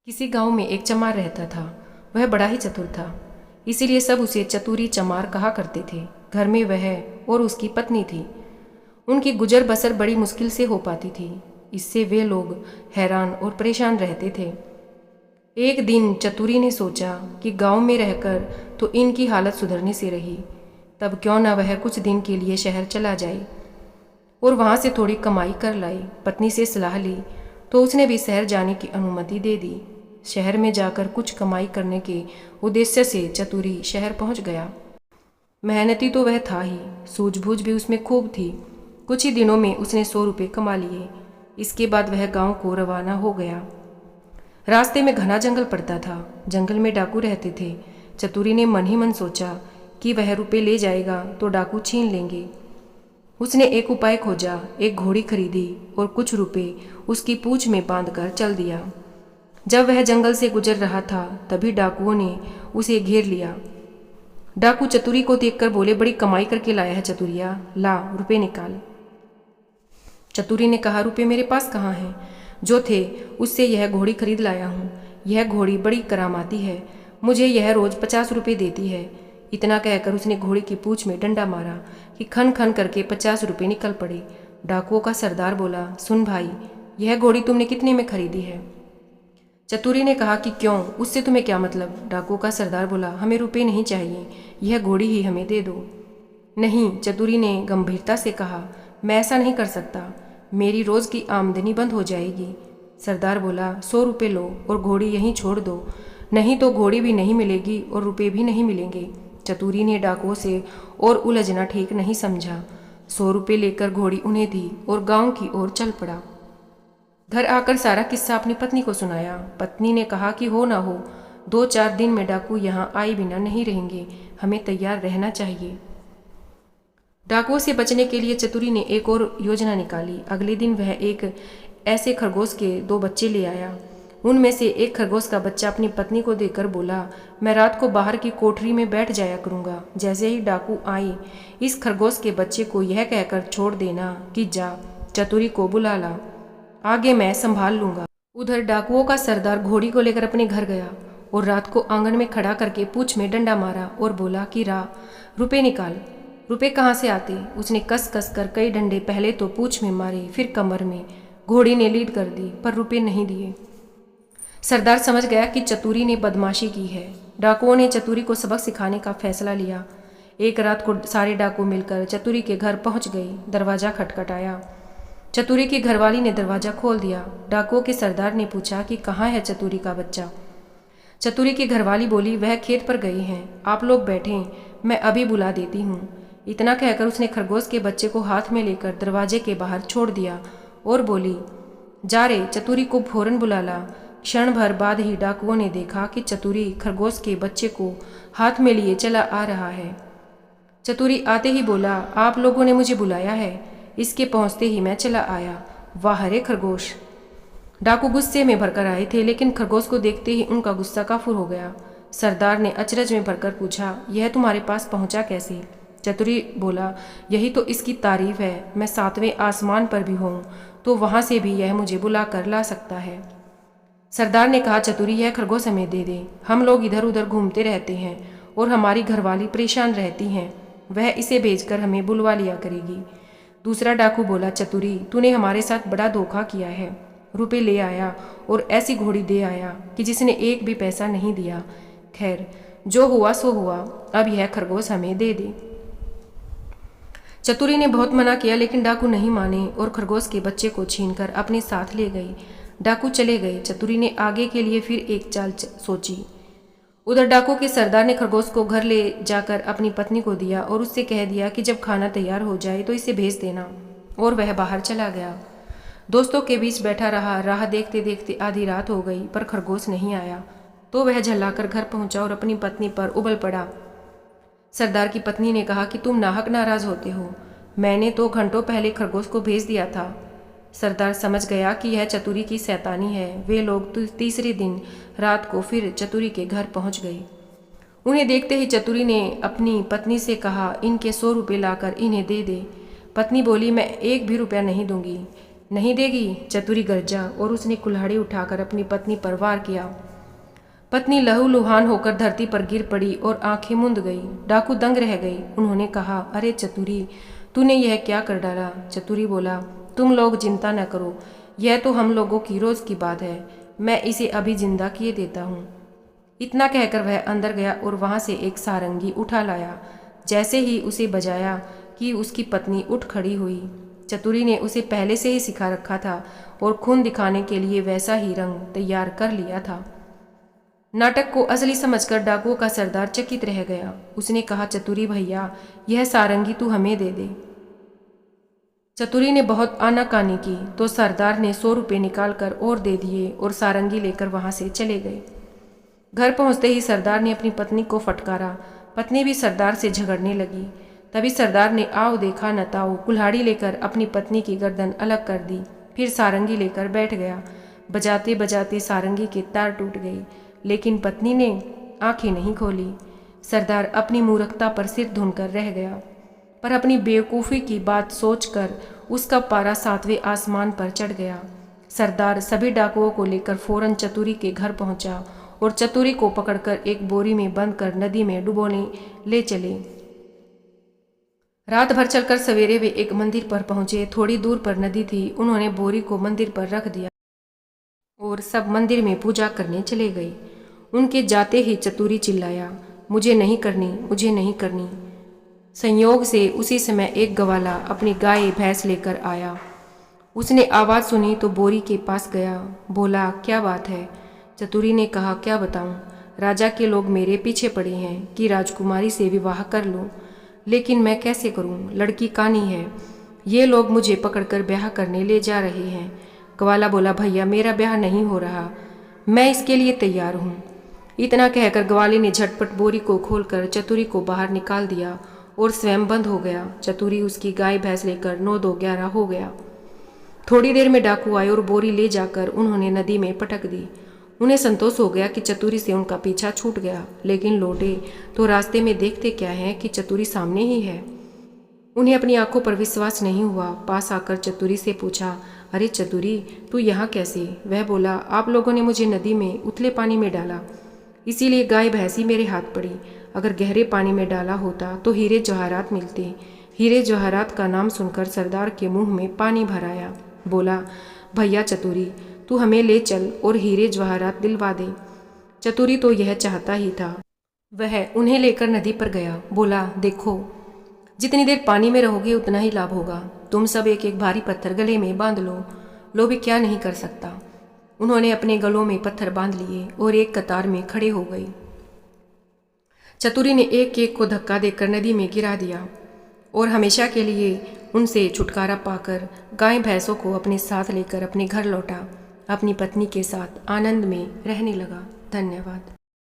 किसी गांव में एक चमार रहता था। वह बड़ा ही चतुर था, इसीलिए सब उसे चतुरी चमार कहा करते थे। घर में वह और उसकी पत्नी थी। उनकी गुजर बसर बड़ी मुश्किल से हो पाती थी। इससे वे लोग हैरान और परेशान रहते थे। एक दिन चतुरी ने सोचा कि गांव में रहकर तो इनकी हालत सुधरने से रही, तब क्यों न वह कुछ दिन के लिए शहर चला जाए और वहां से थोड़ी कमाई कर लाई। पत्नी से सलाह ली तो उसने भी शहर जाने की अनुमति दे दी। शहर में जाकर कुछ कमाई करने के उद्देश्य से चतुरी शहर पहुंच गया। मेहनती तो वह था ही, सूझबूझ भी उसमें खूब थी। कुछ ही दिनों में उसने 100 रुपये कमा लिए। इसके बाद वह गांव को रवाना हो गया। रास्ते में घना जंगल पड़ता था। जंगल में डाकू रहते थे। चतुरी ने मन ही मन सोचा कि वह रुपये ले जाएगा तो डाकू छीन लेंगे। उसने एक उपाय खोजा, एक घोड़ी खरीदी और कुछ रुपए उसकी पूंछ में बांधकर चल दिया। जब वह जंगल से गुजर रहा था तभी डाकुओं ने उसे घेर लिया। डाकू चतुरी को देखकर बोले, बड़ी कमाई करके लाया है चतुरिया, ला रुपए निकाल। चतुरी ने कहा, रुपए मेरे पास कहाँ हैं? जो थे उससे यह घोड़ी खरीद लाया हूँ। यह घोड़ी बड़ी करामाती है, मुझे यह रोज 50 रुपये देती है। इतना कहकर उसने घोड़ी की पूंछ में डंडा मारा कि खन खन करके 50 रुपये निकल पड़े। डाकुओं का सरदार बोला, सुन भाई, यह घोड़ी तुमने कितने में खरीदी है? चतुरी ने कहा कि क्यों, उससे तुम्हें क्या मतलब? डाकुओं का सरदार बोला, हमें रुपये नहीं चाहिए, यह घोड़ी ही हमें दे दो। नहीं, चतुरी ने गंभीरता से कहा, मैं ऐसा नहीं कर सकता, मेरी रोज की आमदनी बंद हो जाएगी। सरदार बोला, 100 रुपये लो और घोड़ी यहीं छोड़ दो, नहीं तो घोड़ी भी नहीं मिलेगी और रुपये भी नहीं मिलेंगे। चतुरी ने डाकुओं से और उलझना ठीक नहीं समझा। 100 रुपये लेकर घोड़ी उन्हें दी और गांव की ओर चल पड़ा। घर आकर सारा किस्सा अपनी पत्नी को सुनाया। पत्नी ने कहा कि हो ना हो, 2-4 दिन में डाकू यहाँ आए बिना नहीं रहेंगे, हमें तैयार रहना चाहिए। डाकुओं से बचने के लिए चतुरी ने एक और योजना निकाली। अगले दिन वह एक ऐसे खरगोश के 2 बच्चे ले आया। उनमें से एक खरगोश का बच्चा अपनी पत्नी को देकर बोला, मैं रात को बाहर की कोठरी में बैठ जाया करूंगा। जैसे ही डाकू आई, इस खरगोश के बच्चे को यह कहकर छोड़ देना कि जा, चतुरी को बुला ला, आगे मैं संभाल लूंगा। उधर डाकुओं का सरदार घोड़ी को लेकर अपने घर गया और रात को आंगन में खड़ा करके पूंछ में डंडा मारा और बोला कि रुपए निकाल। रुपए कहाँ से आते? उसने कस कस कर कई डंडे पहले तो पूंछ में मारे, फिर कमर में। घोड़ी ने लीड कर दी पर रुपए नहीं दिए। सरदार समझ गया कि चतुरी ने बदमाशी की है। डाकुओं ने चतुरी को सबक सिखाने का फैसला लिया। एक रात को सारे डाकू मिलकर चतुरी के घर पहुंच गए। दरवाजा खटखटाया। चतुरी की घरवाली ने दरवाजा खोल दिया। डाकुओं के सरदार ने पूछा कि कहाँ है चतुरी का बच्चा? चतुरी की घरवाली बोली, वह खेत पर गए हैं, आप लोग बैठें, मैं अभी बुला देती हूँ। इतना कहकर उसने खरगोश के बच्चे को हाथ में लेकर दरवाजे के बाहर छोड़ दिया और बोली, जा रे, चतुरी को फौरन बुला ला। क्षण भर बाद ही डाकुओं ने देखा कि चतुरी खरगोश के बच्चे को हाथ में लिए चला आ रहा है। चतुरी आते ही बोला, आप लोगों ने मुझे बुलाया है? इसके पहुंचते ही मैं चला आया। वाह रे खरगोश! डाकू गुस्से में भरकर आए थे, लेकिन खरगोश को देखते ही उनका गुस्सा काफूर हो गया। सरदार ने अचरज में भरकर पूछा, यह तुम्हारे पास पहुंचा कैसे? चतुरी बोला, यही तो इसकी तारीफ है, मैं 7वें आसमान पर भी हूँ तो वहां से भी यह मुझे बुला कर ला सकता है। सरदार ने कहा, चतुरी, यह खरगोश हमें दे दे, हम लोग इधर उधर घूमते रहते हैं और हमारी घरवाली परेशान रहती हैं, वह इसे भेजकर हमें बुलवा लिया करेगी। दूसरा डाकू बोला, चतुरी, तूने हमारे साथ बड़ा धोखा किया है, रुपए ले आया और ऐसी घोड़ी दे आया कि जिसने एक भी पैसा नहीं दिया। खैर, जो हुआ सो हुआ, अब यह खरगोश हमें दे दे। चतुरी ने बहुत मना किया, लेकिन डाकू नहीं माने और खरगोश के बच्चे को छीनकर अपने साथ ले गए। डाकू चले गए। चतुरी ने आगे के लिए फिर एक चाल सोची। उधर डाकू के सरदार ने खरगोश को घर ले जाकर अपनी पत्नी को दिया और उससे कह दिया कि जब खाना तैयार हो जाए तो इसे भेज देना, और वह बाहर चला गया। दोस्तों के बीच बैठा रहा। राह देखते देखते आधी रात हो गई पर खरगोश नहीं आया, तो वह झल्लाकर घर पहुंचा और अपनी पत्नी पर उबल पड़ा। सरदार की पत्नी ने कहा कि तुम नाहक नाराज होते हो, मैंने तो घंटों पहले खरगोश को भेज दिया था। सरदार समझ गया कि यह चतुरी की शैतानी है। वे लोग तीसरे दिन रात को फिर चतुरी के घर पहुंच गए। उन्हें देखते ही चतुरी ने अपनी पत्नी से कहा, इनके 100 रुपये लाकर इन्हें दे दे। पत्नी बोली, मैं एक भी रुपया नहीं दूंगी, नहीं देगी? चतुरी गरजा और उसने कुल्हाड़ी उठाकर अपनी पत्नी पर वार किया। पत्नी लहूलुहान होकर धरती पर गिर पड़ी और आंखें मूंद गई। डाकू दंग रह गई। उन्होंने कहा, अरे चतुरी, तूने यह क्या कर डाला? चतुरी बोला, तुम लोग चिंता न करो, यह तो हम लोगों की रोज की बात है, मैं इसे अभी जिंदा किए देता हूँ। इतना कहकर वह अंदर गया और वहां से एक सारंगी उठा लाया। जैसे ही उसे बजाया कि उसकी पत्नी उठ खड़ी हुई। चतुरी ने उसे पहले से ही सिखा रखा था और खून दिखाने के लिए वैसा ही रंग तैयार कर लिया था। नाटक को असली समझकर डाकुओं का सरदार चकित रह गया। उसने कहा, चतुरी भैया, यह सारंगी तू हमें दे दे। चतुरी ने बहुत आनाकानी की तो सरदार ने 100 रुपये निकालकर और दे दिए और सारंगी लेकर वहां से चले गए। घर पहुंचते ही सरदार ने अपनी पत्नी को फटकारा। पत्नी भी सरदार से झगड़ने लगी। तभी सरदार ने आओ देखा न ताओ कुल्हाड़ी लेकर अपनी पत्नी की गर्दन अलग कर दी। फिर सारंगी लेकर बैठ गया। बजाते बजाते सारंगी के तार टूट गई, लेकिन पत्नी ने आंखें नहीं खोली। सरदार अपनी मूर्खता पर सिर धुनकर रह गया, पर अपनी बेवकूफ़ी की बात सोचकर उसका पारा 7वें आसमान पर चढ़ गया। सरदार सभी डाकुओं को लेकर फौरन चतुरी के घर पहुंचा और चतुरी को पकड़कर एक बोरी में बंद कर नदी में डुबोने ले चले। रात भर चलकर सवेरे वे एक मंदिर पर पहुंचे। थोड़ी दूर पर नदी थी। उन्होंने बोरी को मंदिर पर रख दिया और सब मंदिर में पूजा करने चले गए। उनके जाते ही चतुरी चिल्लाया, मुझे नहीं करनी, मुझे नहीं करनी। संयोग से उसी समय एक ग्वाला अपनी गाय भैंस लेकर आया। उसने आवाज़ सुनी तो बोरी के पास गया। बोला, क्या बात है? चतुरी ने कहा, क्या बताऊं, राजा के लोग मेरे पीछे पड़े हैं कि राजकुमारी से विवाह कर लूं, लेकिन मैं कैसे करूं? लड़की कानी है। ये लोग मुझे पकड़कर ब्याह करने ले जा रहे हैं। ग्वाला बोला, भैया मेरा ब्याह नहीं हो रहा, मैं इसके लिए तैयार हूँ। इतना कहकर ग्वाले ने झटपट बोरी को खोलकर चतुरी को बाहर निकाल दिया और स्वयं बंद हो गया। चतुरी उसकी गाय भैंस लेकर 9-2-11 हो गया। थोड़ी देर में डाकू आए और बोरी ले जाकर उन्होंने नदी में पटक दी। उन्हें संतोष हो गया कि चतुरी से उनका पीछा छूट गया, लेकिन लौटे तो रास्ते में देखते क्या है कि चतुरी सामने ही है। उन्हें अपनी आंखों पर विश्वास नहीं हुआ। पास आकर चतुरी से पूछा, अरे चतुरी, तू यहाँ कैसे? वह बोला, आप लोगों ने मुझे नदी में उथले पानी में डाला, इसीलिए गाय भैंसी मेरे हाथ पड़ी। अगर गहरे पानी में डाला होता तो हीरे जवाहरात मिलते। हीरे जवाहरात का नाम सुनकर सरदार के मुंह में पानी भर आया। बोला, भैया चतुरी, तू हमें ले चल और हीरे जवाहरात दिलवा दे। चतुरी तो यह चाहता ही था। वह उन्हें लेकर नदी पर गया। बोला, देखो, जितनी देर पानी में रहोगे उतना ही लाभ होगा। तुम सब एक एक भारी पत्थर गले में बांध लो, लोभी क्या नहीं कर सकता। उन्होंने अपने गलों में पत्थर बांध लिए और एक कतार में खड़े हो गई। चतुरी ने एक एक को धक्का देकर नदी में गिरा दिया और हमेशा के लिए उनसे छुटकारा पाकर गाय भैंसों को अपने साथ लेकर अपने घर लौटा। अपनी पत्नी के साथ आनंद में रहने लगा। धन्यवाद।